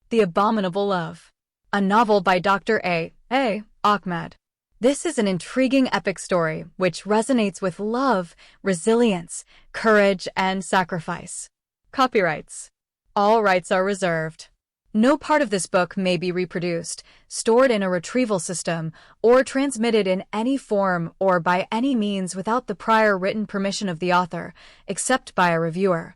The Abominable Love, a novel by Dr. A. Ahmed. This is an intriguing epic story which resonates with love, resilience, courage, and sacrifice. Copyrights. All rights are reserved. No part of this book may be reproduced, stored in a retrieval system, or transmitted in any form or by any means without the prior written permission of the author, except by a reviewer,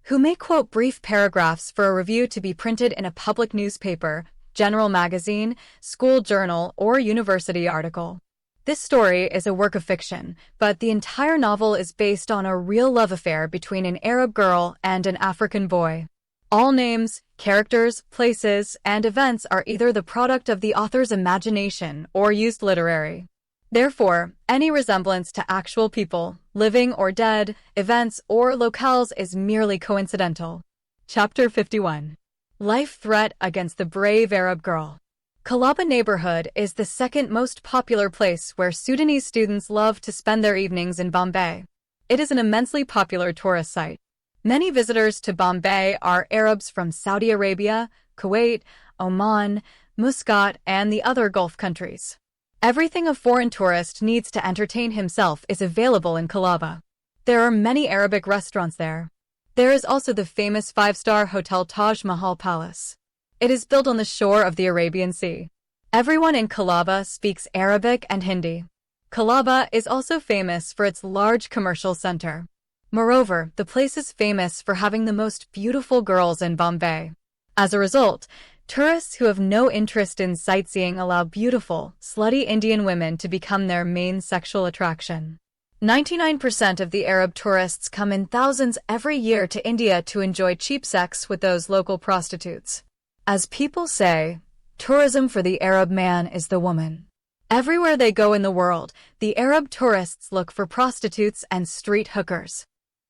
who may quote brief paragraphs for a review to be printed in a public newspaper, general magazine, school journal, or university article. This story is a work of fiction, but the entire novel is based on a real love affair between an Arab girl and an African boy. All names, characters, places, and events are either the product of the author's imagination or used literary. Therefore, any resemblance to actual people, living or dead, events, or locales is merely coincidental. Chapter 51. Life Threat Against the Brave Arab Girl. Kalaba neighborhood is the second most popular place where Sudanese students love to spend their evenings in Bombay. It is an immensely popular tourist site. Many visitors to Bombay are Arabs from Saudi Arabia, Kuwait, Oman, Muscat, and the other Gulf countries. Everything a foreign tourist needs to entertain himself is available in Kalaba. There are many Arabic restaurants there. There is also the famous five-star Hotel Taj Mahal Palace. It is built on the shore of the Arabian Sea. Everyone in Kalaba speaks Arabic and Hindi. Kalaba is also famous for its large commercial center. Moreover, the place is famous for having the most beautiful girls in Bombay. As a result, tourists who have no interest in sightseeing allow beautiful, slutty Indian women to become their main sexual attraction. 99% of the Arab tourists come in thousands every year to India to enjoy cheap sex with those local prostitutes. As people say, tourism for the Arab man is the woman. Everywhere they go in the world, the Arab tourists look for prostitutes and street hookers.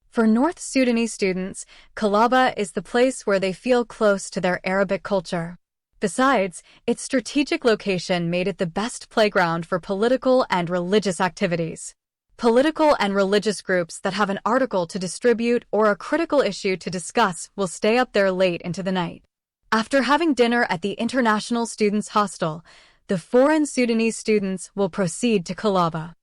For North Sudanese students, Kalaba is the place where they feel close to their Arabic culture. Besides, its strategic location made it the best playground for political and religious activities. Political and religious groups that have an article to distribute or a critical issue to discuss will stay up there late into the night. After having dinner at the International Students' Hostel, the foreign Sudanese students will proceed to Kalaba.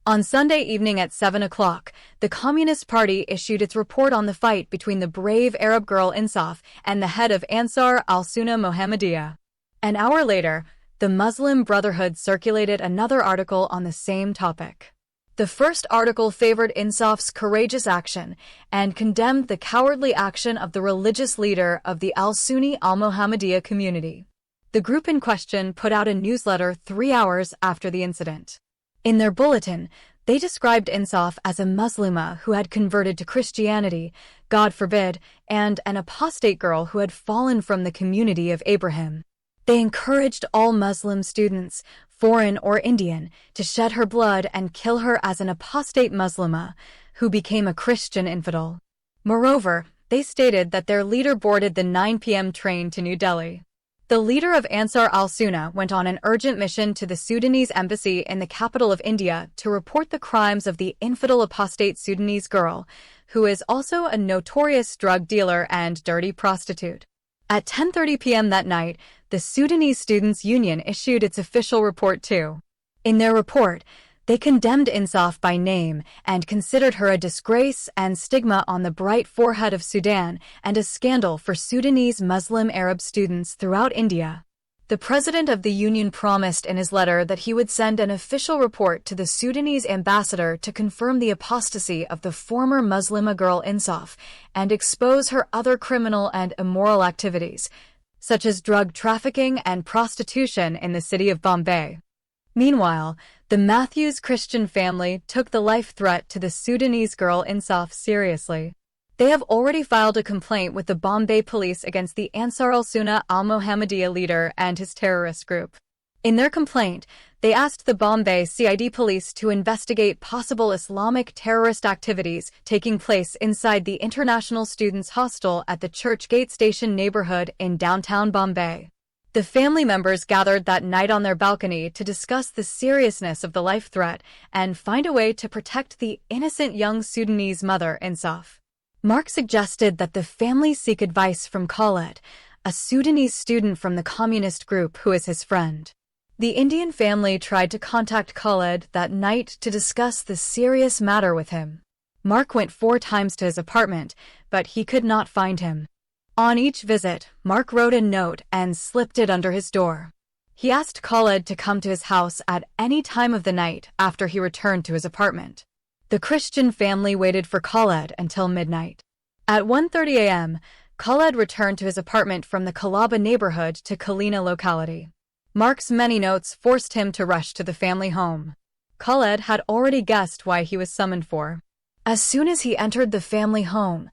On Sunday evening at 7 o'clock, the Communist Party issued its report on the fight between the brave Arab girl Insaf and the head of Ansar al-Sunnah Mohammadiyah. An hour later, the Muslim Brotherhood circulated another article on the same topic. The first article favored Insaf's courageous action and condemned the cowardly action of the religious leader of the al-Sunni al-Mohammadiyah community. The group in question put out a newsletter 3 hours after the incident. In their bulletin, they described Insaf as a Muslima who had converted to Christianity, God forbid, and an apostate girl who had fallen from the community of Abraham. They encouraged all Muslim students, foreign or Indian, to shed her blood and kill her as an apostate Muslima who became a Christian infidel. Moreover, they stated that their leader boarded the 9 p.m. train to New Delhi. The leader of Ansar al-Sunnah went on an urgent mission to the Sudanese embassy in the capital of India to report the crimes of the infidel apostate Sudanese girl, who is also a notorious drug dealer and dirty prostitute. At 10:30 p.m. that night, the Sudanese Students' Union issued its official report too. In their report, they condemned Insaf by name and considered her a disgrace and stigma on the bright forehead of Sudan and a scandal for Sudanese Muslim Arab students throughout India. The president of the union promised in his letter that he would send an official report to the Sudanese ambassador to confirm the apostasy of the former Muslima girl Insaf and expose her other criminal and immoral activities, such as drug trafficking and prostitution in the city of Bombay. Meanwhile, the Matthews Christian family took the life threat to the Sudanese girl Insaf seriously. They have already filed a complaint with the Bombay police against the Ansar al-Sunnah al-Mohammadiyah leader and his terrorist group. In their complaint, they asked the Bombay CID police to investigate possible Islamic terrorist activities taking place inside the International Students' Hostel at the Churchgate Station neighborhood in downtown Bombay. The family members gathered that night on their balcony to discuss the seriousness of the life threat and find a way to protect the innocent young Sudanese mother, Insaf. Mark suggested that the family seek advice from Khaled, a Sudanese student from the communist group who is his friend. The Indian family tried to contact Khaled that night to discuss the serious matter with him. Mark went 4 times to his apartment, but he could not find him. On each visit, Mark wrote a note and slipped it under his door. He asked Khaled to come to his house at any time of the night after he returned to his apartment. The Christian family waited for Khaled until midnight. At 1:30 a.m., Khaled returned to his apartment from the Kalaba neighborhood to Kalina locality. Mark's many notes forced him to rush to the family home. Khaled had already guessed why he was summoned for. As soon as he entered the family home,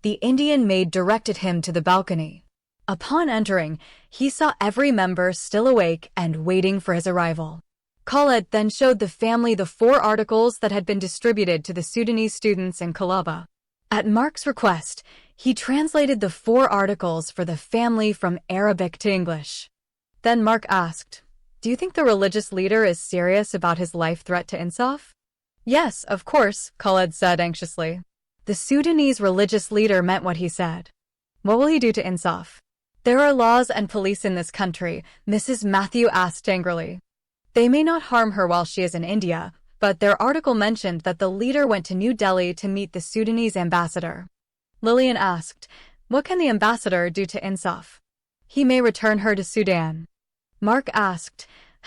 the Indian maid directed him to the balcony. Upon entering, he saw every member still awake and waiting for his arrival. Khaled then showed the family the 4 articles that had been distributed to the Sudanese students in Kalaba. At Mark's request, he translated the 4 articles for the family from Arabic to English. Then Mark asked, "Do you think the religious leader is serious about his life threat to Insaf?" "Yes, of course," Khaled said anxiously. The Sudanese religious leader meant what he said. "What will he do to Insaf?" "There are laws and police in this country," Mrs. Matthew asked angrily. "They may not harm her while she is in India, but their article mentioned that the leader went to New Delhi to meet the Sudanese ambassador." Lillian asked, "What can the ambassador do to Insaf?" "He may return her to Sudan." Mark asked,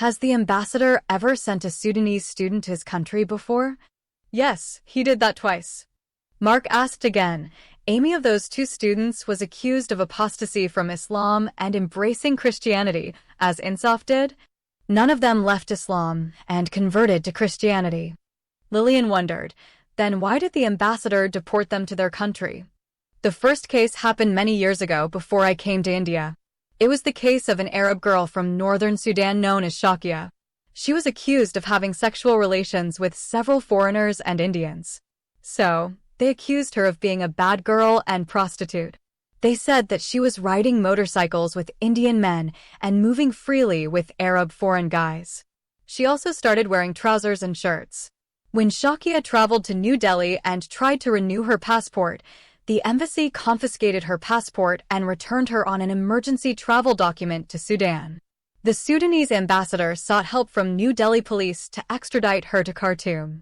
"Has the ambassador ever sent a Sudanese student to his country before?" "Yes, he did that twice." Mark asked again, "Amy of those 2 students was accused of apostasy from Islam and embracing Christianity, as Insaf did? None of them left Islam and converted to Christianity." Lillian wondered, then why did the ambassador deport them to their country? "The first case happened many years ago before I came to India. It was the case of an Arab girl from northern Sudan known as Shakia. She was accused of having sexual relations with several foreigners and Indians. So, they accused her of being a bad girl and prostitute. They said that she was riding motorcycles with Indian men and moving freely with Arab foreign guys. She also started wearing trousers and shirts. When Shakia traveled to New Delhi and tried to renew her passport, the embassy confiscated her passport and returned her on an emergency travel document to Sudan. The Sudanese ambassador sought help from New Delhi police to extradite her to Khartoum.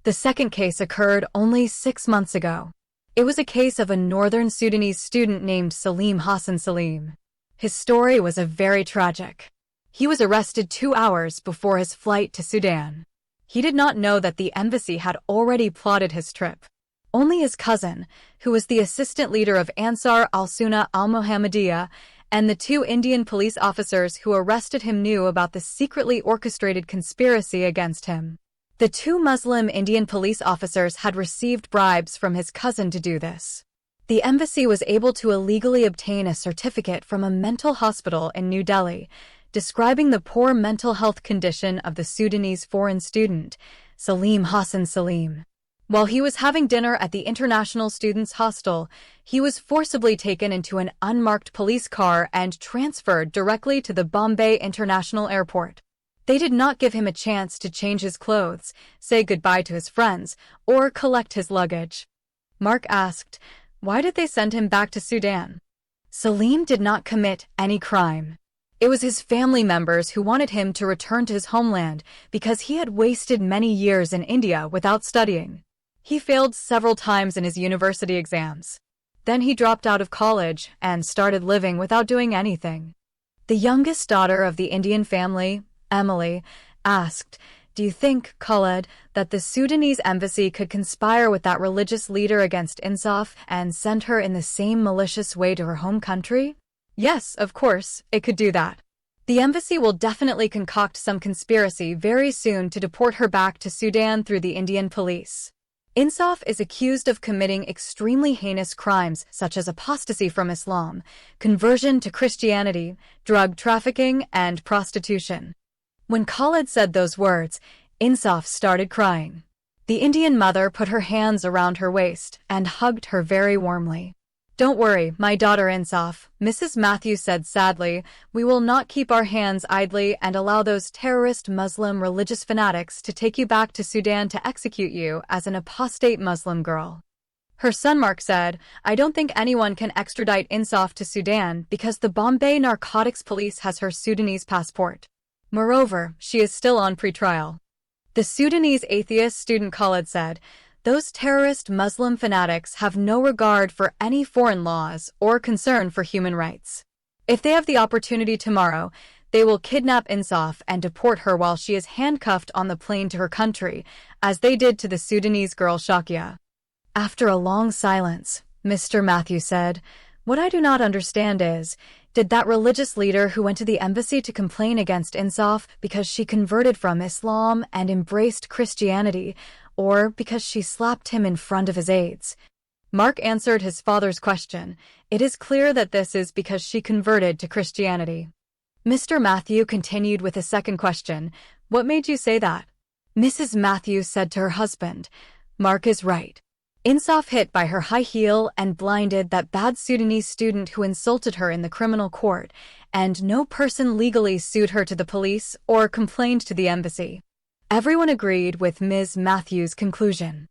The second case occurred only 6 months ago. It was a case of a northern Sudanese student named Salim Hassan Salim. His story was very tragic. He was arrested 2 hours before his flight to Sudan. He did not know that the embassy had already plotted his trip. Only his cousin, who was the assistant leader of Ansar al-Sunnah al-Mohammadiyah, and the 2 Indian police officers who arrested him knew about the secretly orchestrated conspiracy against him. The 2 Muslim Indian police officers had received bribes from his cousin to do this. The embassy was able to illegally obtain a certificate from a mental hospital in New Delhi, describing the poor mental health condition of the Sudanese foreign student, Salim Hassan Salim. While he was having dinner at the International Students' Hostel, he was forcibly taken into an unmarked police car and transferred directly to the Bombay International Airport. They did not give him a chance to change his clothes, say goodbye to his friends, or collect his luggage. Mark asked, why did they send him back to Sudan? Salim did not commit any crime. It was his family members who wanted him to return to his homeland because he had wasted many years in India without studying. He failed several times in his university exams. Then he dropped out of college and started living without doing anything. The youngest daughter of the Indian family, Emily, asked, "Do you think, Khaled, that the Sudanese embassy could conspire with that religious leader against Insaf and send her in the same malicious way to her home country?" "Yes, of course, it could do that. The embassy will definitely concoct some conspiracy very soon to deport her back to Sudan through the Indian police." Insaf is accused of committing extremely heinous crimes such as apostasy from Islam, conversion to Christianity, drug trafficking, and prostitution. When Khaled said those words, Insaf started crying. The Indian mother put her hands around her waist and hugged her very warmly. "Don't worry, my daughter Insaf," Mrs. Matthews said sadly, "we will not keep our hands idly and allow those terrorist Muslim religious fanatics to take you back to Sudan to execute you as an apostate Muslim girl." Her son Mark said, "I don't think anyone can extradite Insaf to Sudan because the Bombay Narcotics Police has her Sudanese passport. Moreover, she is still on pretrial." The Sudanese atheist student Khalid said, "Those terrorist Muslim fanatics have no regard for any foreign laws or concern for human rights. If they have the opportunity tomorrow, they will kidnap Insaf and deport her while she is handcuffed on the plane to her country, as they did to the Sudanese girl Shakia." After a long silence, Mr. Matthew said, "What I do not understand is, did that religious leader who went to the embassy to complain against Insaf because she converted from Islam and embraced Christianity, or because she slapped him in front of his aides?" Mark answered his father's question. "It is clear that this is because she converted to Christianity." Mr. Matthew continued with a second question. "What made you say that?" Mrs. Matthew said to her husband, "Mark is right. Insaf hit by her high heel and blinded that bad Sudanese student who insulted her in the criminal court, and no person legally sued her to the police or complained to the embassy." Everyone agreed with Ms. Matthews' conclusion.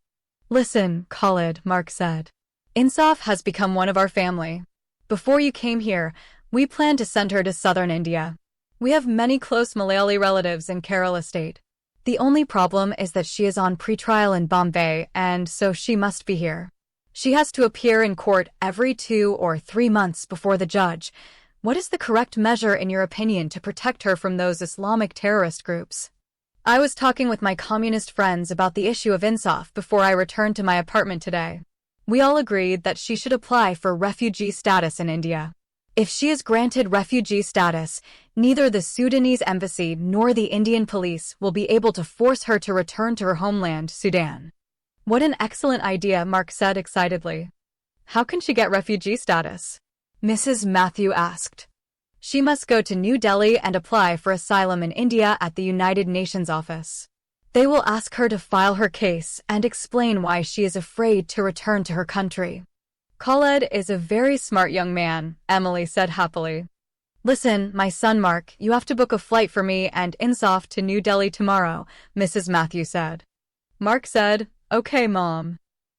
"Listen, Khalid," Mark said. "Insaf has become one of our family. Before you came here, we planned to send her to southern India. We have many close Malayali relatives in Kerala state. The only problem is that she is on pretrial in Bombay, and so she must be here. She has to appear in court every 2 or 3 months before the judge. What is the correct measure in your opinion to protect her from those Islamic terrorist groups?" I was talking with my communist friends about the issue of Insaf before I returned to my apartment today. We all agreed that she should apply for refugee status in India. If she is granted refugee status, neither the Sudanese embassy nor the Indian police will be able to force her to return to her homeland, Sudan. "What an excellent idea," Mark said excitedly. "How can she get refugee status?" Mrs. Matthew asked. "She must go to New Delhi and apply for asylum in India at the United Nations office. They will ask her to file her case and explain why she is afraid to return to her country." "Khaled is a very smart young man," Emily said happily. "Listen, my son Mark, you have to book a flight for me and Insaf to New Delhi tomorrow," Mrs. Matthew said. Mark said, "Okay, Mom."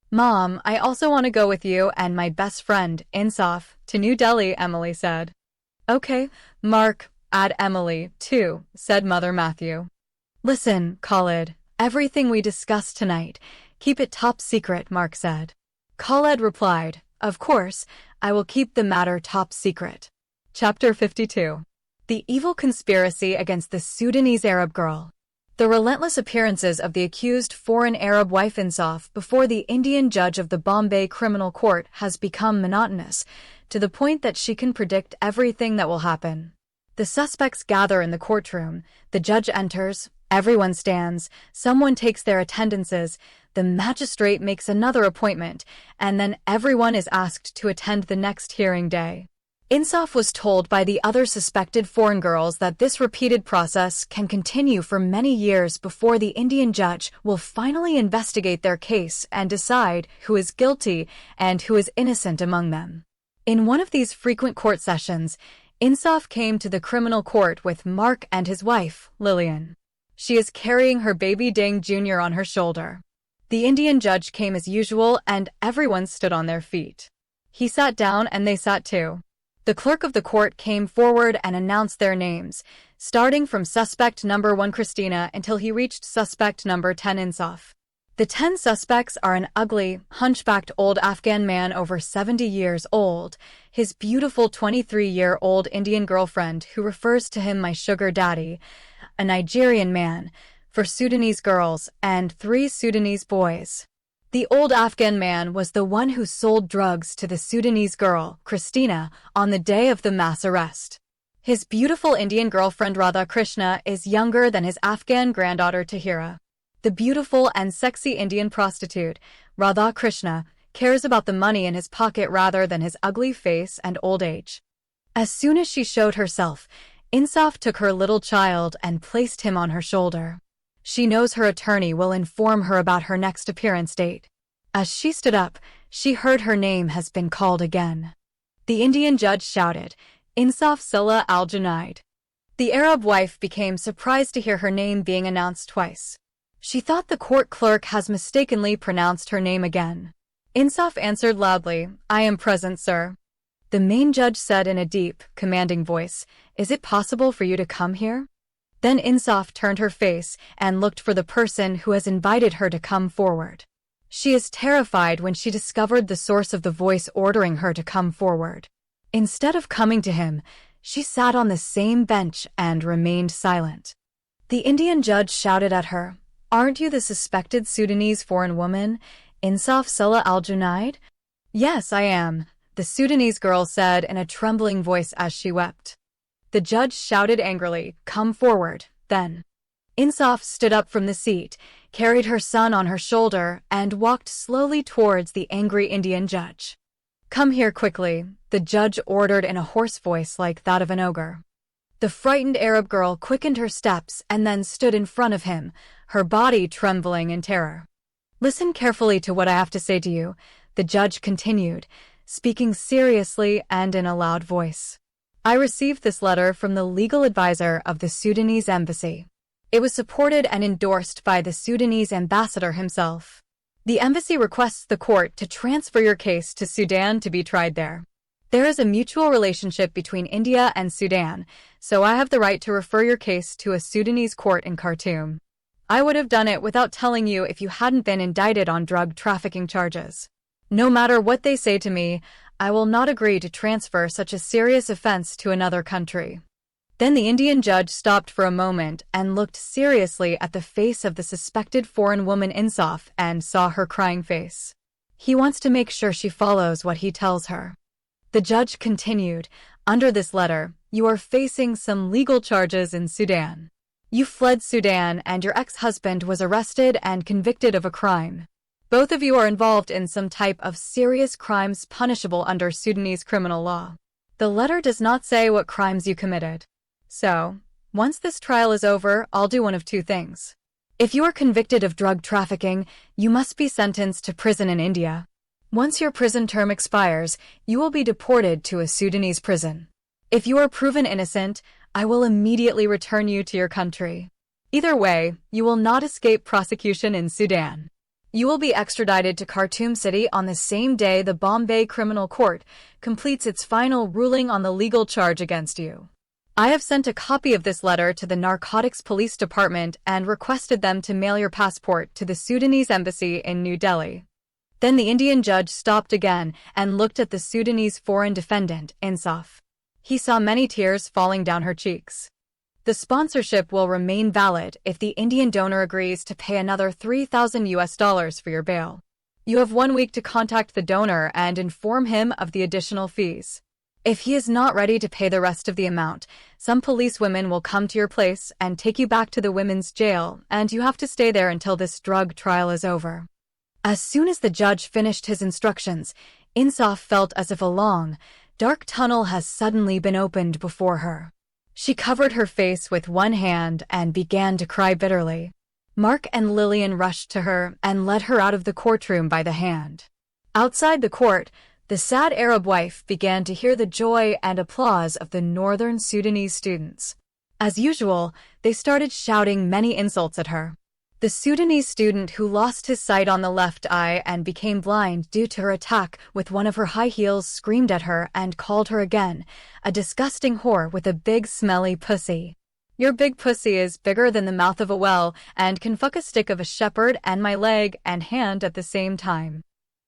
"Mom, I also want to go with you and my best friend, Insaf, to New Delhi," Emily said. "Okay, Mark, add Emily, too," said Mother Matthew. "Listen, Khaled, everything we discussed tonight, keep it top secret," Mark said. Khaled replied, "Of course, I will keep the matter top secret." Chapter 52. The Evil Conspiracy Against the Sudanese Arab Girl. The relentless appearances of the accused foreign Arab wife Insaf before the Indian judge of the Bombay Criminal Court has become monotonous, to the point that she can predict everything that will happen. The suspects gather in the courtroom, the judge enters, everyone stands, someone takes their attendances, the magistrate makes another appointment, and then everyone is asked to attend the next hearing day. Insaf was told by the other suspected foreign girls that this repeated process can continue for many years before the Indian judge will finally investigate their case and decide who is guilty and who is innocent among them. In one of these frequent court sessions, Insaf came to the criminal court with Mark and his wife, Lillian. She is carrying her baby Ding Jr. on her shoulder. The Indian judge came as usual and everyone stood on their feet. He sat down and they sat too. The clerk of the court came forward and announced their names, starting from suspect number 1 Christina until he reached suspect number 10 Insaf. The 10 suspects are an ugly, hunchbacked old Afghan man over 70 years old, his beautiful 23-year-old Indian girlfriend who refers to him my sugar daddy, a Nigerian man, for Sudanese girls, and 3 Sudanese boys. The old Afghan man was the one who sold drugs to the Sudanese girl, Christina, on the day of the mass arrest. His beautiful Indian girlfriend Radha Krishna is younger than his Afghan granddaughter Tahira. The beautiful and sexy Indian prostitute, Radha Krishna, cares about the money in his pocket rather than his ugly face and old age. As soon as she showed herself, Insaf took her little child and placed him on her shoulder. She knows her attorney will inform her about her next appearance date. As she stood up, she heard her name has been called again. The Indian judge shouted, "Insaf Silla al-Junaid." The Arab wife became surprised to hear her name being announced twice. She thought the court clerk has mistakenly pronounced her name again. Insaf answered loudly, "I am present, sir." The main judge said in a deep, commanding voice, "Is it possible for you to come here?" Then Insaf turned her face and looked for the person who has invited her to come forward. She is terrified when she discovered the source of the voice ordering her to come forward. Instead of coming to him, she sat on the same bench and remained silent. The Indian judge shouted at her, "Aren't you the suspected Sudanese foreign woman, Insaf Salah al-Junaid?" "Yes, I am," the Sudanese girl said in a trembling voice as she wept. The judge shouted angrily, "Come forward," then. Insaf stood up from the seat, carried her son on her shoulder, and walked slowly towards the angry Indian judge. "Come here quickly," the judge ordered in a hoarse voice like that of an ogre. The frightened Arab girl quickened her steps and then stood in front of him, her body trembling in terror. "Listen carefully to what I have to say to you," the judge continued, speaking seriously and in a loud voice. "I received this letter from the legal advisor of the Sudanese embassy. It was supported and endorsed by the Sudanese ambassador himself. The embassy requests the court to transfer your case to Sudan to be tried there. There is a mutual relationship between India and Sudan, so I have the right to refer your case to a Sudanese court in Khartoum. I would have done it without telling you if you hadn't been indicted on drug trafficking charges. No matter what they say to me, I will not agree to transfer such a serious offense to another country." Then the Indian judge stopped for a moment and looked seriously at the face of the suspected foreign woman Insaf and saw her crying face. He wants to make sure she follows what he tells her. The judge continued, "Under this letter, you are facing some legal charges in Sudan. You fled Sudan and your ex-husband was arrested and convicted of a crime. Both of you are involved in some type of serious crimes punishable under Sudanese criminal law. The letter does not say what crimes you committed. So, once this trial is over, I'll do one of two things. If you are convicted of drug trafficking, you must be sentenced to prison in India. Once your prison term expires, you will be deported to a Sudanese prison. If you are proven innocent, I will immediately return you to your country. Either way, you will not escape prosecution in Sudan. You will be extradited to Khartoum City on the same day the Bombay Criminal Court completes its final ruling on the legal charge against you. I have sent a copy of this letter to the Narcotics Police Department and requested them to mail your passport to the Sudanese embassy in New Delhi." Then the Indian judge stopped again and looked at the Sudanese foreign defendant, Insaf. He saw many tears falling down her cheeks. "The sponsorship will remain valid if the Indian donor agrees to pay another $3,000 for your bail. You have 1 week to contact the donor and inform him of the additional fees. If he is not ready to pay the rest of the amount, some policewomen will come to your place and take you back to the women's jail, and you have to stay there until this drug trial is over." As soon as the judge finished his instructions, Insaf felt as if a long, dark tunnel has suddenly been opened before her. She covered her face with one hand and began to cry bitterly. Mark and Lillian rushed to her and led her out of the courtroom by the hand. Outside the court, the sad Arab wife began to hear the joy and applause of the northern Sudanese students. As usual, they started shouting many insults at her. The Sudanese student who lost his sight on the left eye and became blind due to her attack with one of her high heels screamed at her and called her again, a disgusting whore with a big smelly pussy. "Your big pussy is bigger than the mouth of a well and can fuck a stick of a shepherd and my leg and hand at the same time."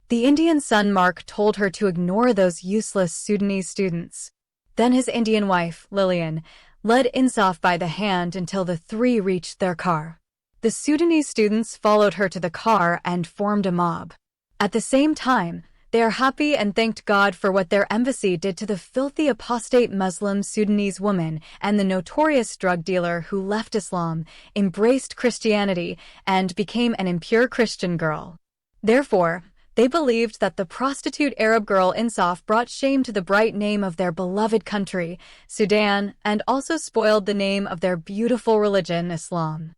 The Indian son Mark told her to ignore those useless Sudanese students. Then his Indian wife, Lillian, led Insaf by the hand until the three reached their car. The Sudanese students followed her to the car and formed a mob. At the same time, they are happy and thanked God for what their embassy did to the filthy apostate Muslim Sudanese woman and the notorious drug dealer who left Islam, embraced Christianity, and became an impure Christian girl. Therefore, they believed that the prostitute Arab girl Insaf brought shame to the bright name of their beloved country, Sudan, and also spoiled the name of their beautiful religion, Islam.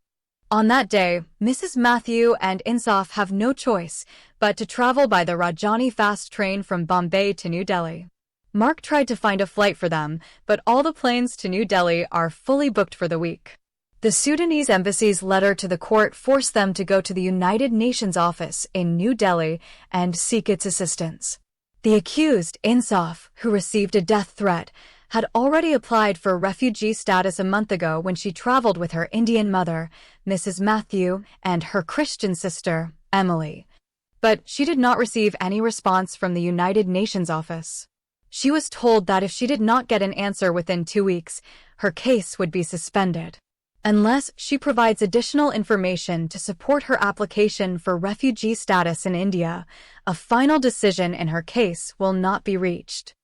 On that day, Mrs. Matthew and Insaf have no choice but to travel by the Rajani fast train from Bombay to New Delhi. Mark tried to find a flight for them, but all the planes to New Delhi are fully booked for the week. The Sudanese embassy's letter to the court forced them to go to the United Nations office in New Delhi and seek its assistance. The accused, Insaf, who received a death threat, had already applied for refugee status a month ago when she traveled with her Indian mother, Mrs. Matthew, and her Christian sister, Emily. But she did not receive any response from the United Nations office. She was told that if she did not get an answer within 2 weeks, her case would be suspended. Unless she provides additional information to support her application for refugee status in India, a final decision in her case will not be reached.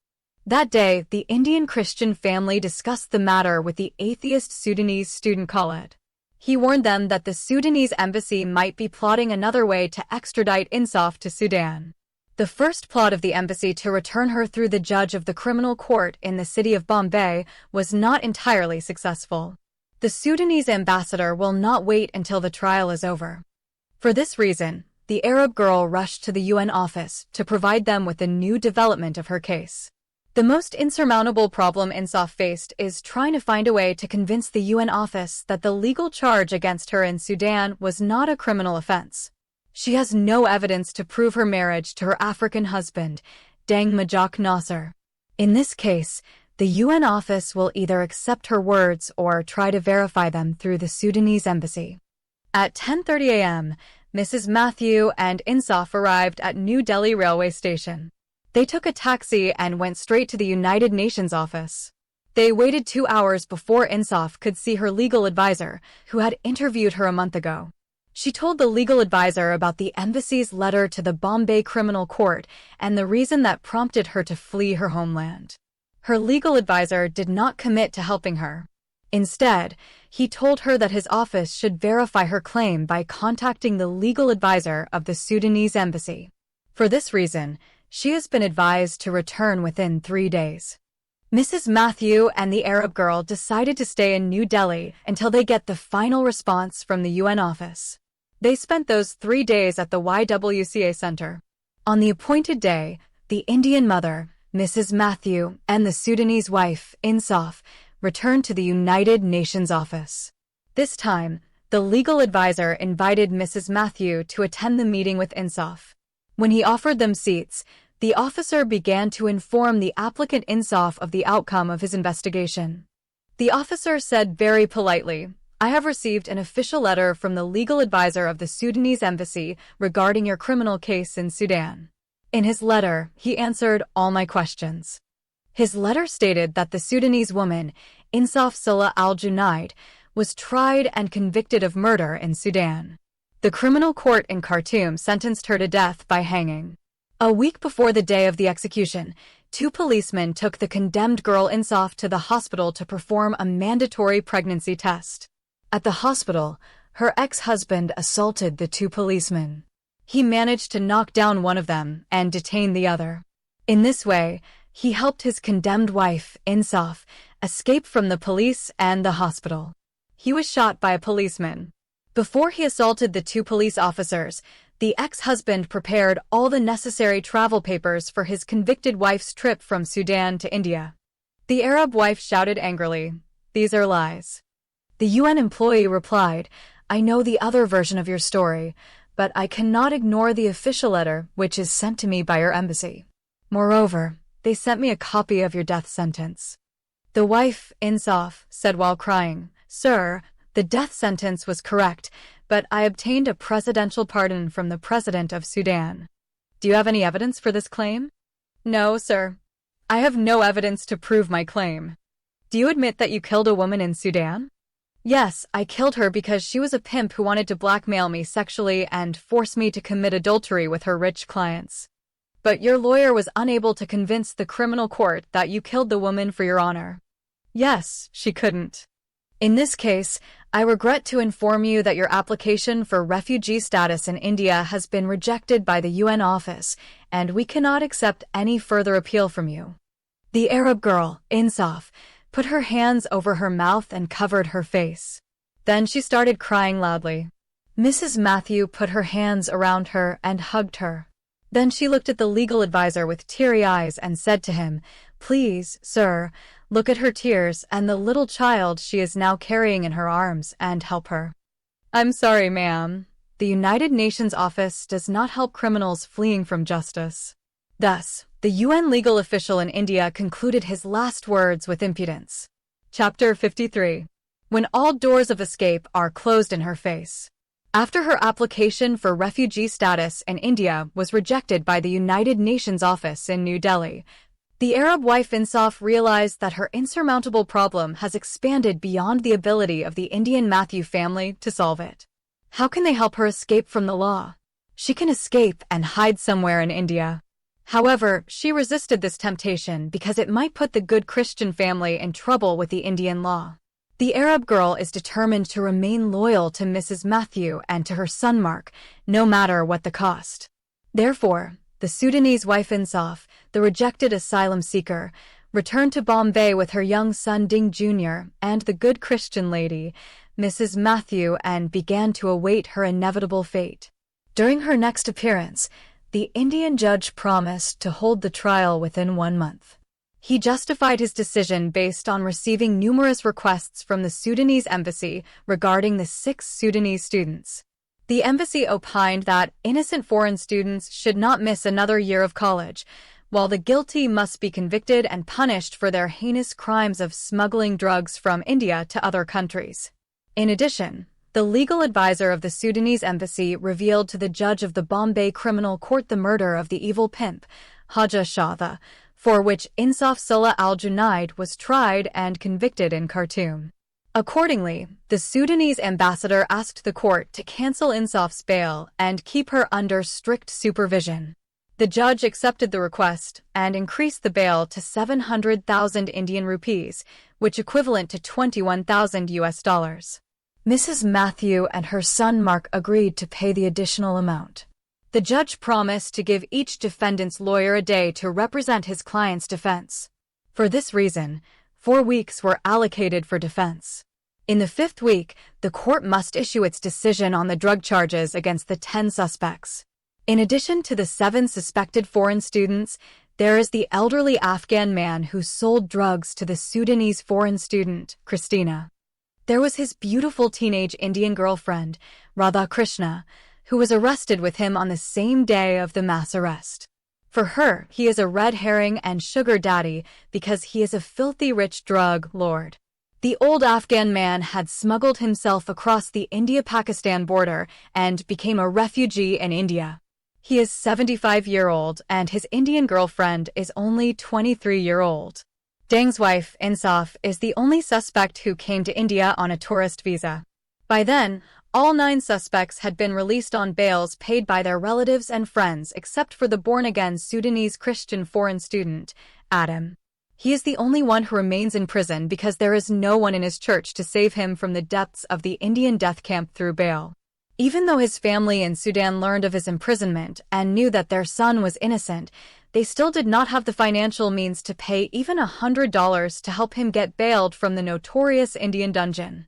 That day, the Indian Christian family discussed the matter with the atheist Sudanese student Khalid. He warned them that the Sudanese embassy might be plotting another way to extradite Insaf to Sudan. The first plot of the embassy to return her through the judge of the criminal court in the city of Bombay was not entirely successful. The Sudanese ambassador will not wait until the trial is over. For this reason, the Arab girl rushed to the UN office to provide them with a new development of her case. The most insurmountable problem Insaf faced is trying to find a way to convince the UN office that the legal charge against her in Sudan was not a criminal offense. She has no evidence to prove her marriage to her African husband, Deng Majak Nasser. In this case, the UN office will either accept her words or try to verify them through the Sudanese embassy. At 10:30 a.m., Mrs. Matthew and Insaf arrived at New Delhi railway station. They took a taxi and went straight to the United Nations office. They waited 2 hours before Insaf could see her legal advisor, who had interviewed her a month ago. She told the legal advisor about the embassy's letter to the Bombay Criminal Court and the reason that prompted her to flee her homeland. Her legal advisor did not commit to helping her. Instead, he told her that his office should verify her claim by contacting the legal advisor of the Sudanese embassy. For this reason, she has been advised to return within 3 days. Mrs. Matthew and the Arab girl decided to stay in New Delhi until they get the final response from the UN office. They spent those 3 days at the YWCA Center. On the appointed day, the Indian mother, Mrs. Matthew, and the Sudanese wife, Insaf, returned to the United Nations office. This time, the legal advisor invited Mrs. Matthew to attend the meeting with Insaf. When he offered them seats, the officer began to inform the applicant Insaf of the outcome of his investigation. The officer said very politely, "I have received an official letter from the legal advisor of the Sudanese embassy regarding your criminal case in Sudan." In his letter, he answered all my questions. His letter stated that the Sudanese woman, Insaf Salah al-Junaid, was tried and convicted of murder in Sudan. The criminal court in Khartoum sentenced her to death by hanging. A week before the day of the execution, 2 policemen took the condemned girl Insaf to the hospital to perform a mandatory pregnancy test. At the hospital, her ex-husband assaulted the 2 policemen. He managed to knock down one of them and detain the other. In this way, he helped his condemned wife, Insaf, escape from the police and the hospital. He was shot by a policeman. Before he assaulted the 2 police officers, the ex-husband prepared all the necessary travel papers for his convicted wife's trip from Sudan to India. The Arab wife shouted angrily, "These are lies." The UN employee replied, "I know the other version of your story, but I cannot ignore the official letter which is sent to me by your embassy. Moreover, they sent me a copy of your death sentence." The wife, Insaf, said while crying, "Sir, the death sentence was correct, but I obtained a presidential pardon from the president of Sudan. Do you have any evidence for this claim?" "No, sir. I have no evidence to prove my claim." "Do you admit that you killed a woman in Sudan?" "Yes, I killed her because she was a pimp who wanted to blackmail me sexually and force me to commit adultery with her rich clients." "But your lawyer was unable to convince the criminal court that you killed the woman for your honor." "Yes, she couldn't." "In this case, I regret to inform you that your application for refugee status in India has been rejected by the UN office, and we cannot accept any further appeal from you." The Arab girl, Insaf, put her hands over her mouth and covered her face. Then she started crying loudly. Mrs. Matthew put her hands around her and hugged her. Then she looked at the legal advisor with teary eyes and said to him, "Please, sir, Look at her tears and the little child she is now carrying in her arms and help her. I'm sorry, ma'am. The United Nations office does not help criminals fleeing from justice. Thus, the UN legal official in India concluded his last words with impudence. Chapter 53. When all doors of escape are closed in her face. After her application for refugee status in India was rejected by the United Nations office in New Delhi, the Arab wife Insaf realized that her insurmountable problem has expanded beyond the ability of the Indian Matthew family to solve it. How can they help her escape from the law? She can escape and hide somewhere in India. However, she resisted this temptation because it might put the good Christian family in trouble with the Indian law. The Arab girl is determined to remain loyal to Mrs. Matthew and to her son Mark, no matter what the cost. Therefore, the Sudanese wife Insaf, the rejected asylum seeker, returned to Bombay with her young son Ding Jr. and the good Christian lady, Mrs. Matthew, and began to await her inevitable fate. During her next appearance, the Indian judge promised to hold the trial within 1 month. He justified his decision based on receiving numerous requests from the Sudanese embassy regarding the 6 Sudanese students. The embassy opined that innocent foreign students should not miss another year of college, while the guilty must be convicted and punished for their heinous crimes of smuggling drugs from India to other countries. In addition, the legal advisor of the Sudanese embassy revealed to the judge of the Bombay Criminal Court the murder of the evil pimp, Haja Shah, for which Insaf Salah al-Junaid was tried and convicted in Khartoum. Accordingly, the Sudanese ambassador asked the court to cancel Insaf's bail and keep her under strict supervision. The judge accepted the request and increased the bail to 700,000 Indian rupees, which equivalent to $21,000. Mrs. Matthew and her son Mark agreed to pay the additional amount. The judge promised to give each defendant's lawyer a day to represent his client's defense. For this reason, 4 weeks were allocated for defense. In the 5th week, the court must issue its decision on the drug charges against the 10 suspects. In addition to the 7 suspected foreign students, there is the elderly Afghan man who sold drugs to the Sudanese foreign student, Christina. There was his beautiful teenage Indian girlfriend, Radha Krishna, who was arrested with him on the same day of the mass arrest. For her, he is a red herring and sugar daddy because he is a filthy rich drug lord. The old Afghan man had smuggled himself across the India-Pakistan border and became a refugee in India. He is 75-year-old and his Indian girlfriend is only 23-year-old. Dang's wife, Insaf, is the only suspect who came to India on a tourist visa. By then, all 9 suspects had been released on bails paid by their relatives and friends except for the born-again Sudanese Christian foreign student, Adam. He is the only one who remains in prison because there is no one in his church to save him from the depths of the Indian death camp through bail. Even though his family in Sudan learned of his imprisonment and knew that their son was innocent, they still did not have the financial means to pay even $100 to help him get bailed from the notorious Indian dungeon.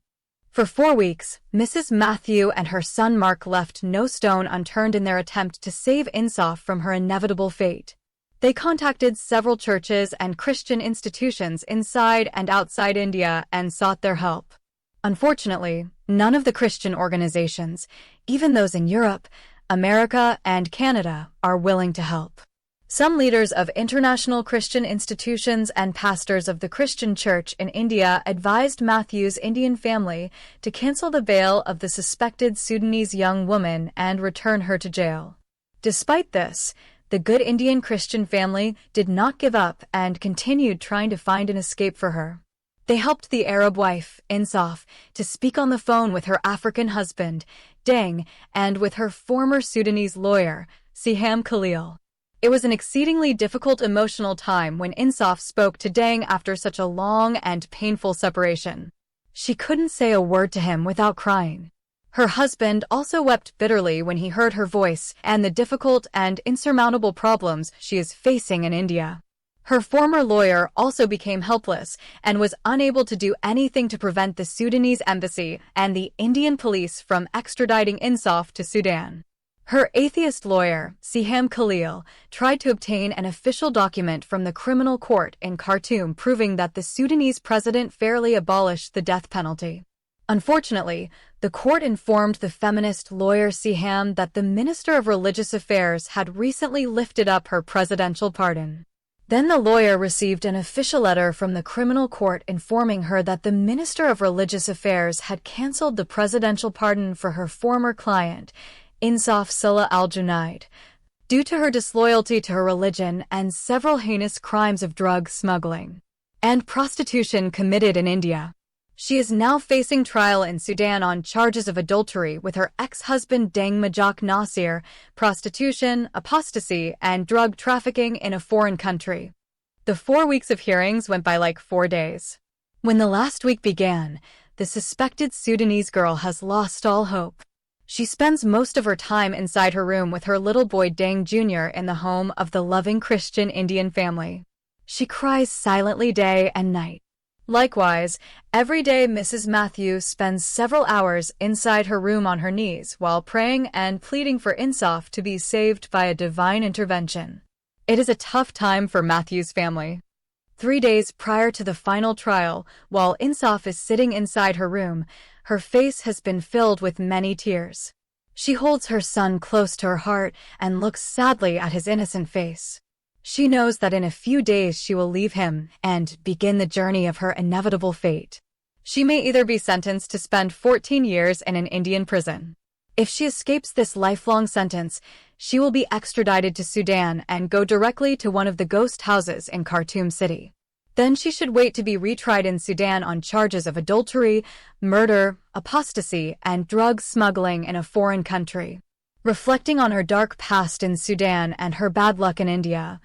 For 4 weeks, Mrs. Matthew and her son Mark left no stone unturned in their attempt to save Insaf from her inevitable fate. They contacted several churches and Christian institutions inside and outside India and sought their help. Unfortunately, none of the Christian organizations, even those in Europe, America, and Canada, are willing to help. Some leaders of international Christian institutions and pastors of the Christian Church in India advised Matthew's Indian family to cancel the bail of the suspected Sudanese young woman and return her to jail. Despite this, the good Indian Christian family did not give up and continued trying to find an escape for her. They helped the Arab wife, Insaf, to speak on the phone with her African husband, Dang, and with her former Sudanese lawyer, Siham Khalil. It was an exceedingly difficult emotional time when Insaf spoke to Dang after such a long and painful separation. She couldn't say a word to him without crying. Her husband also wept bitterly when he heard her voice and the difficult and insurmountable problems she is facing in India. Her former lawyer also became helpless and was unable to do anything to prevent the Sudanese embassy and the Indian police from extraditing Insaf to Sudan. Her atheist lawyer, Siham Khalil, tried to obtain an official document from the criminal court in Khartoum proving that the Sudanese president fairly abolished the death penalty. Unfortunately, the court informed the feminist lawyer Siham that the Minister of Religious Affairs had recently lifted up her presidential pardon. Then the lawyer received an official letter from the criminal court informing her that the Minister of Religious Affairs had cancelled the presidential pardon for her former client, Insaf Salah al-Junaid, due to her disloyalty to her religion and several heinous crimes of drug smuggling and prostitution committed in India. She is now facing trial in Sudan on charges of adultery with her ex-husband Deng Majak Nasir, prostitution, apostasy, and drug trafficking in a foreign country. The 4 weeks of hearings went by like 4 days. When the last week began, the suspected Sudanese girl has lost all hope. She spends most of her time inside her room with her little boy Deng Jr. in the home of the loving Christian Indian family. She cries silently day and night. Likewise, every day Mrs. Matthews spends several hours inside her room on her knees while praying and pleading for Insaf to be saved by a divine intervention. It is a tough time for Matthews' family. 3 days prior to the final trial, while Insaf is sitting inside her room, her face has been filled with many tears. She holds her son close to her heart and looks sadly at his innocent face. She knows that in a few days she will leave him and begin the journey of her inevitable fate. She may either be sentenced to spend 14 years in an Indian prison. If she escapes this lifelong sentence, she will be extradited to Sudan and go directly to one of the ghost houses in Khartoum City. Then she should wait to be retried in Sudan on charges of adultery, murder, apostasy, and drug smuggling in a foreign country. Reflecting on her dark past in Sudan and her bad luck in India,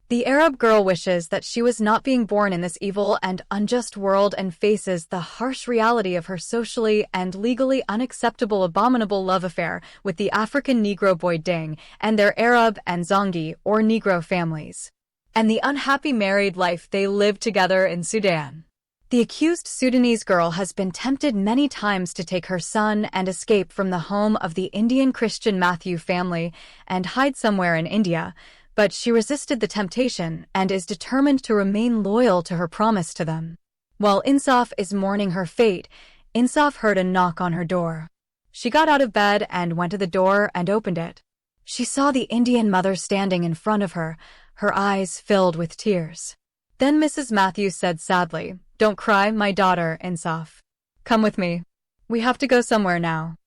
the Arab girl wishes that she was not being born in this evil and unjust world and faces the harsh reality of her socially and legally unacceptable abominable love affair with the African Negro boy Deng and their Arab and Zongi or Negro families, and the unhappy married life they live together in Sudan. The accused Sudanese girl has been tempted many times to take her son and escape from the home of the Indian Christian Matthew family and hide somewhere in India, but she resisted the temptation and is determined to remain loyal to her promise to them. While Insaf is mourning her fate, Insaf heard a knock on her door. She got out of bed and went to the door and opened it. She saw the Indian mother standing in front of her, her eyes filled with tears. Then Mrs. Matthews said sadly, "Don't cry, my daughter, Insaf. Come with me. We have to go somewhere now."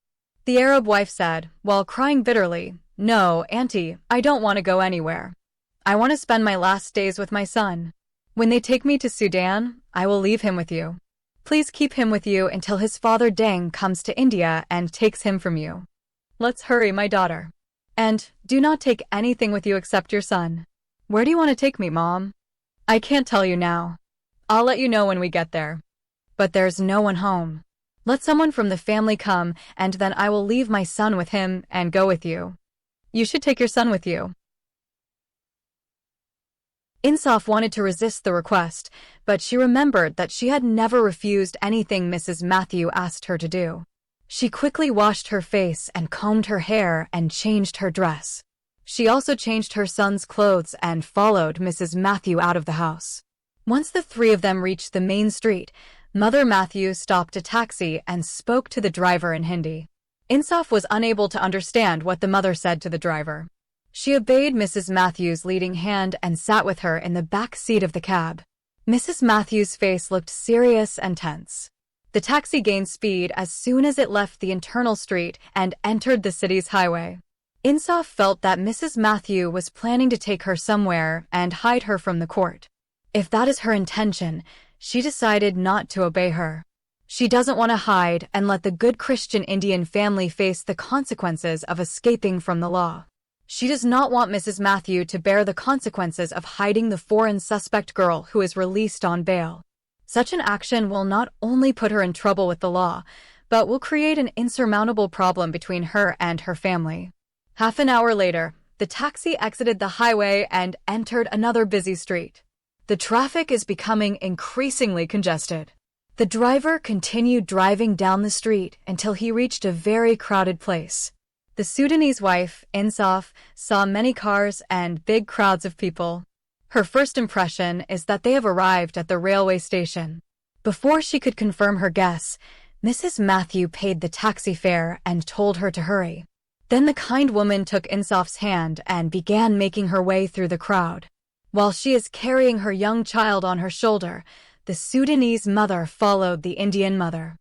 The Arab wife said, while crying bitterly, "No, Auntie, I don't want to go anywhere. I want to spend my last days with my son. When they take me to Sudan, I will leave him with you. Please keep him with you until his father Deng comes to India and takes him from you. Let's hurry, my daughter. And do not take anything with you except your son." "Where do you want to take me, Mom?" "I can't tell you now. I'll let you know when we get there. But there's no one home. Let someone from the family come, and then I will leave my son with him and go with you. You should take your son with you." Insaf wanted to resist the request, but she remembered that she had never refused anything Mrs. Matthew asked her to do. She quickly washed her face and combed her hair and changed her dress. She also changed her son's clothes and followed Mrs. Matthew out of the house. Once the three of them reached the main street, Mother Matthew stopped a taxi and spoke to the driver in Hindi. Insaf was unable to understand what the mother said to the driver. She obeyed Mrs. Matthews' leading hand and sat with her in the back seat of the cab. Mrs. Matthews' face looked serious and tense. The taxi gained speed as soon as it left the internal street and entered the city's highway. Insaf felt that Mrs. Matthew was planning to take her somewhere and hide her from the court. If that is her intention, she decided not to obey her. She doesn't want to hide and let the good Christian Indian family face the consequences of escaping from the law. She does not want Mrs. Matthew to bear the consequences of hiding the foreign suspect girl who is released on bail. Such an action will not only put her in trouble with the law, but will create an insurmountable problem between her and her family. Half an hour later, the taxi exited the highway and entered another busy street. The traffic is becoming increasingly congested. The driver continued driving down the street until he reached a very crowded place. The Sudanese wife, Insaf, saw many cars and big crowds of people. Her first impression is that they have arrived at the railway station. Before she could confirm her guess, Mrs. Matthew paid the taxi fare and told her to hurry. Then the kind woman took Insaf's hand and began making her way through the crowd. While she is carrying her young child on her shoulder, the Sudanese mother followed the Indian mother.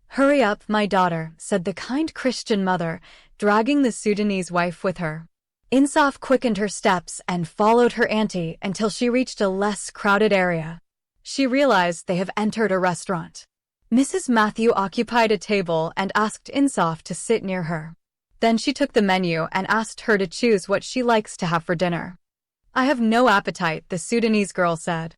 "Hurry up, my daughter," said the kind Christian mother, dragging the Sudanese wife with her. Insaf quickened her steps and followed her auntie until she reached a less crowded area. She realized they have entered a restaurant. Mrs. Matthew occupied a table and asked Insaf to sit near her. Then she took the menu and asked her to choose what she likes to have for dinner. "I have no appetite," the Sudanese girl said.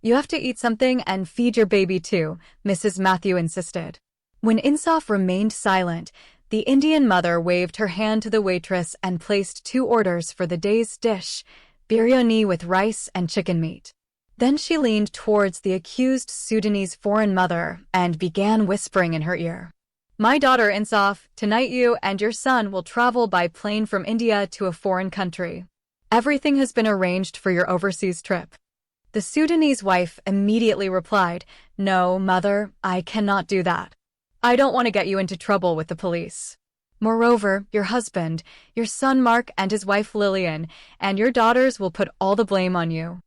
"You have to eat something and feed your baby too," Mrs. Matthew insisted. When Insaf remained silent, the Indian mother waved her hand to the waitress and placed 2 orders for the day's dish, biryani with rice and chicken meat. Then she leaned towards the accused Sudanese foreign mother and began whispering in her ear. "My daughter Insaf, tonight you and your son will travel by plane from India to a foreign country. Everything has been arranged for your overseas trip." The Sudanese wife immediately replied, "No, mother, I cannot do that. I don't want to get you into trouble with the police. Moreover, your husband, your son Mark and his wife Lillian, and your daughters will put all the blame on you.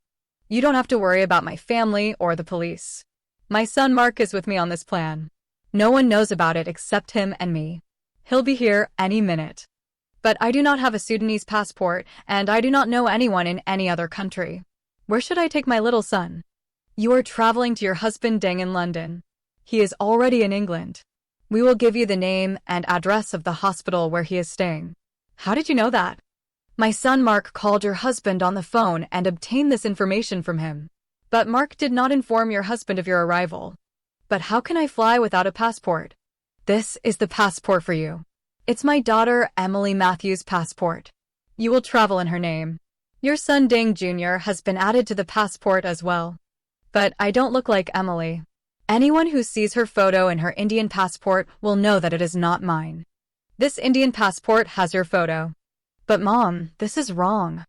You don't have to worry about my family or the police. My son Mark is with me on this plan. No one knows about it except him and me. He'll be here any minute. But I do not have a Sudanese passport, and I do not know anyone in any other country. Where should I take my little son? You are traveling to your husband Deng in London. He is already in England. We will give you the name and address of the hospital where he is staying." "How did you know that?" "My son Mark called your husband on the phone and obtained this information from him." "But Mark did not inform your husband of your arrival." "But how can I fly without a passport?" "This is the passport for you. It's my daughter Emily Matthews' passport. You will travel in her name. Your son Deng Jr. has been added to the passport as well. But I don't look like Emily. Anyone who sees her photo in her Indian passport will know that it is not mine. This Indian passport has your photo." "But Mom, this is wrong."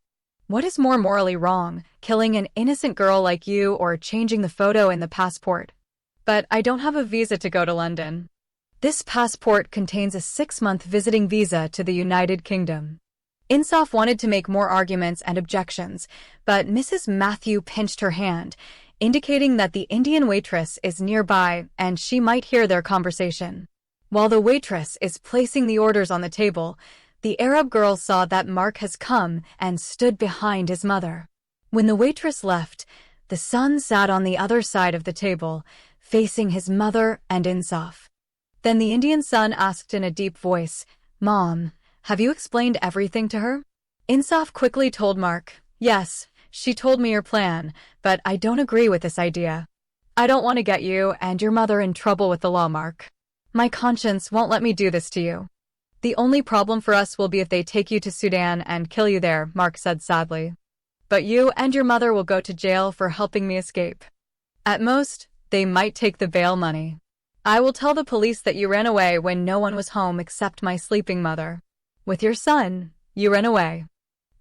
"What is more morally wrong, killing an innocent girl like you or changing the photo in the passport?" "But I don't have a visa to go to London. This passport contains a 6-month visiting visa to the United Kingdom." Insaf wanted to make more arguments and objections, but Mrs. Matthew pinched her hand, indicating that the Indian waitress is nearby and she might hear their conversation. While the waitress is placing the orders on the table, the Arab girl saw that Mark has come and stood behind his mother. When the waitress left, the son sat on the other side of the table, facing his mother and Insaf. Then the Indian son asked in a deep voice, "Mom, have you explained everything to her?" Insaf quickly told Mark, "Yes, she told me your plan, but I don't agree with this idea. I don't want to get you and your mother in trouble with the law, Mark. My conscience won't let me do this to you. The only problem for us will be if they take you to Sudan and kill you there," Mark said sadly. "But you and your mother will go to jail for helping me escape. At most, they might take the bail money. I will tell the police that you ran away when no one was home except my sleeping mother. With your son, you ran away."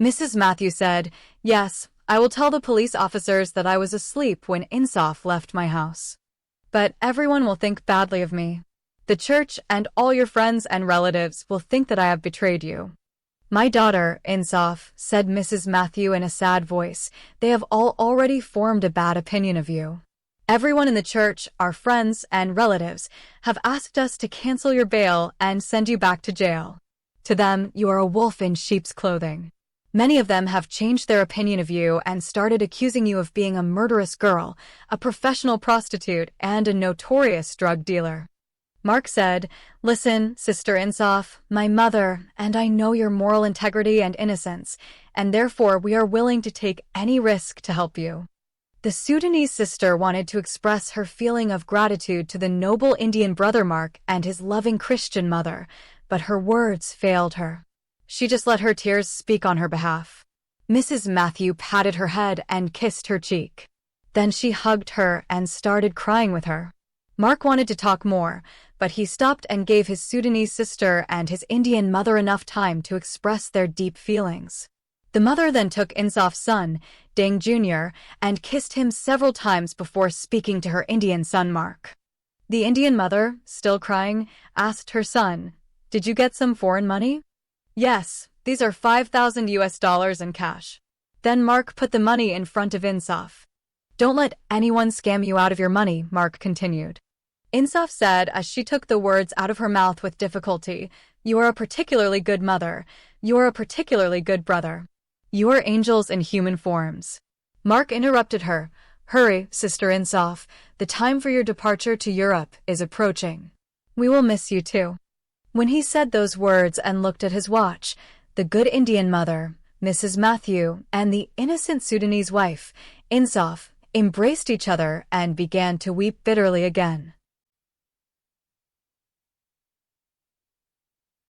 Mrs. Matthew said, "Yes, I will tell the police officers that I was asleep when Insaf left my house. But everyone will think badly of me. The church and all your friends and relatives will think that I have betrayed you." "My daughter, Insaf," said Mrs. Matthew in a sad voice, "they have all already formed a bad opinion of you. Everyone in the church, our friends and relatives, have asked us to cancel your bail and send you back to jail. To them, you are a wolf in sheep's clothing. Many of them have changed their opinion of you and started accusing you of being a murderous girl, a professional prostitute, and a notorious drug dealer." Mark said, "Listen, Sister Insaf, my mother, and I know your moral integrity and innocence, and therefore we are willing to take any risk to help you." The Sudanese sister wanted to express her feeling of gratitude to the noble Indian brother Mark and his loving Christian mother, but her words failed her. She just let her tears speak on her behalf. Mrs. Matthew patted her head and kissed her cheek. Then she hugged her and started crying with her. Mark wanted to talk more, but he stopped and gave his Sudanese sister and his Indian mother enough time to express their deep feelings. The mother then took Insaf's son, Deng Jr., and kissed him several times before speaking to her Indian son Mark. The Indian mother, still crying, asked her son, "Did you get some foreign money?" "Yes, these are 5,000 US dollars in cash." Then Mark put the money in front of Insaf. "Don't let anyone scam you out of your money," Mark continued. Insaf said as she took the words out of her mouth with difficulty, "You are a particularly good mother. You are a particularly good brother. You are angels in human forms." Mark interrupted her. "Hurry, Sister Insaf. The time for your departure to Europe is approaching. We will miss you too." When he said those words and looked at his watch, the good Indian mother, Mrs. Matthew, and the innocent Sudanese wife, Insaf, embraced each other and began to weep bitterly again.